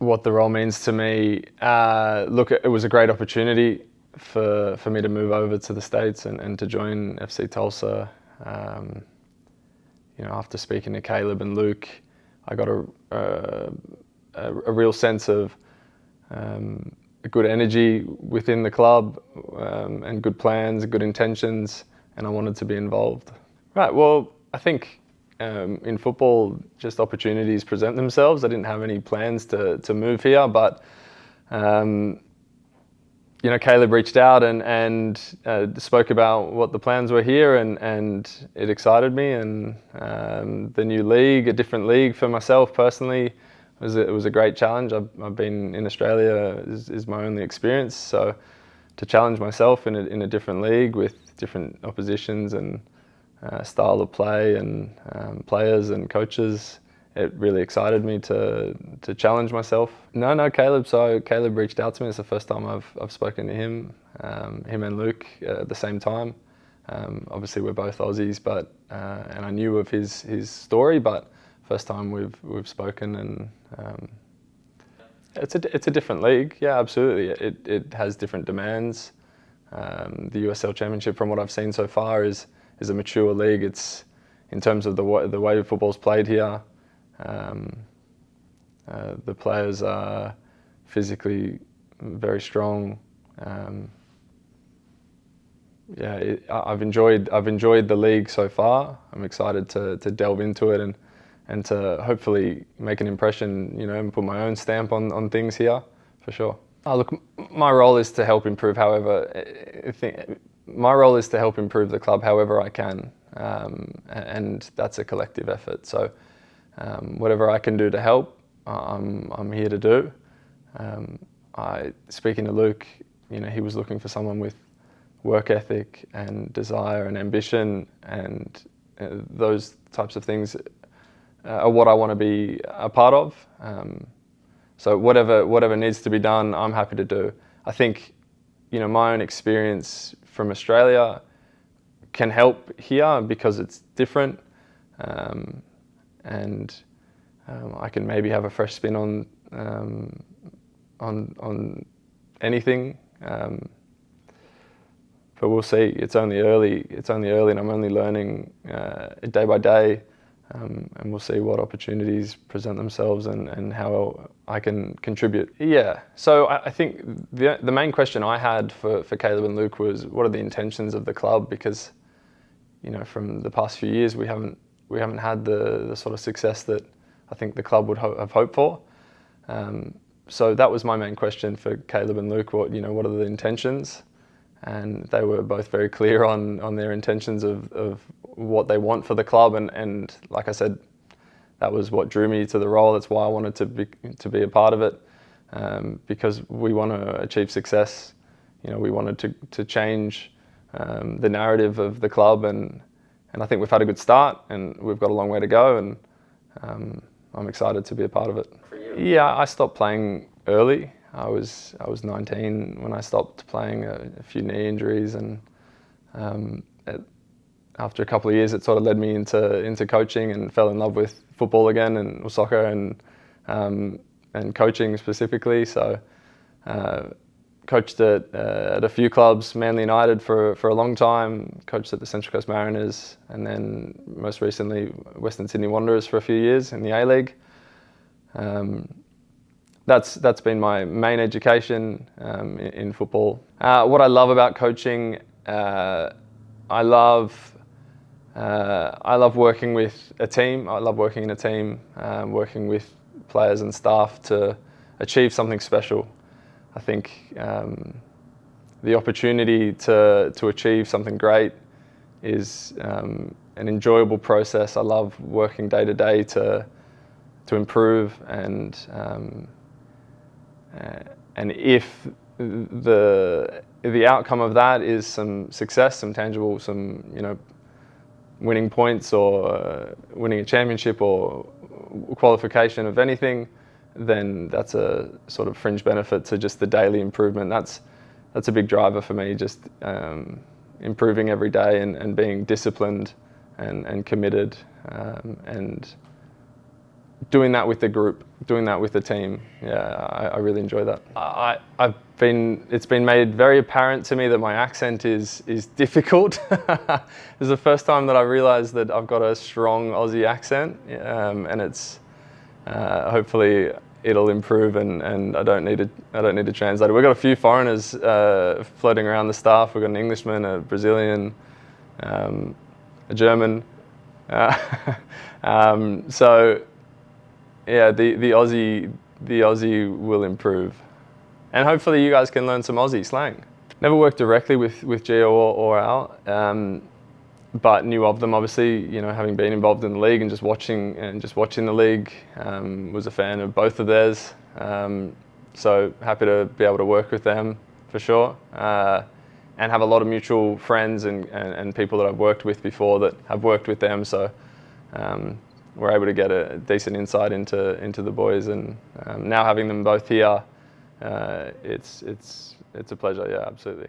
What the role means to me, look, it was a great opportunity for me to move over to the States and to join FC Tulsa. After speaking to Caleb and Luke, I got a real sense of good energy within the club, and good plans, good intentions, and I wanted to be involved. Right, well, I think in football, just opportunities present themselves. I didn't have any plans to move here, but Caleb reached out and spoke about what the plans were here, and it excited me. And the new league, a different league for myself personally, it was a great challenge. I've been in Australia is my only experience, so to challenge myself in a different league with different oppositions and style of play and players and coaches, it really excited me to challenge myself. No, Caleb. So Caleb reached out to me. It's the first time I've spoken to him and Luke at the same time. Obviously, we're both Aussies, but and I knew of his story, but first time we've spoken, and it's a different league. Yeah, absolutely. It has different demands. The USL Championship, from what I've seen so far, is a mature league. It's in terms of the way football's played here. The players are physically very strong. I've enjoyed the league so far. I'm excited to delve into it and to hopefully make an impression, and put my own stamp on things here, for sure. Look, my role is to help improve my role is to help improve the club however I can, and that's a collective effort. So whatever I can do to help, I'm here to do. Speaking to Luke, he was looking for someone with work ethic and desire and ambition, and those types of things are what I want to be a part of. So whatever needs to be done, I'm happy to do. I think, my own experience from Australia can help here because it's different, and I can maybe have a fresh spin on anything. But we'll see. It's only early, and I'm only learning day by day. And we'll see what opportunities present themselves and how I can contribute. Yeah, so I think the main question I had for Caleb and Luke was, what are the intentions of the club? Because, from the past few years, we haven't had the sort of success that I think the club would have hoped for. So that was my main question for Caleb and Luke. What are the intentions? And they were both very clear on their intentions of what they want for the club, and like I said, that was what drew me to the role. That's why I wanted to be a part of it, because we want to achieve success. We wanted to change the narrative of the club, and I think we've had a good start, and we've got a long way to go, and I'm excited to be a part of it. Yeah, I stopped playing early. I was 19 when I stopped playing, a few knee injuries, and after a couple of years, it sort of led me into coaching, and fell in love with football again, and soccer, and coaching specifically. So coached at a few clubs, Manly United for a long time, coached at the Central Coast Mariners, and then most recently Western Sydney Wanderers for a few years in the A-League. That's been my main education in football. What I love about coaching, I love working with a team. I love working in a team, working with players and staff to achieve something special. I think the opportunity to achieve something great is an enjoyable process. I love working day to day to improve, and if the outcome of that is some success, some tangible, winning points, or winning a championship, or qualification of anything, then that's a sort of fringe benefit to just the daily improvement. That's a big driver for me, just improving every day and being disciplined and committed, and doing that with the group, doing that with the team. Yeah, I really enjoy that. It's been made very apparent to me that my accent is difficult. This is the first time that I realized that I've got a strong Aussie accent, and it's hopefully it'll improve, and I don't need to translate it. We've got a few foreigners floating around the staff. We've got an Englishman, a Brazilian, a German. So yeah, the Aussie will improve, and hopefully you guys can learn some Aussie slang. Never worked directly with Gio or Al, but knew of them obviously. You know, having been involved in the league and just watching the league, was a fan of both of theirs. So happy to be able to work with them for sure, and have a lot of mutual friends and people that I've worked with before that have worked with them. So we're able to get a decent insight into the boys, and now having them both here, it's a pleasure. Yeah, absolutely.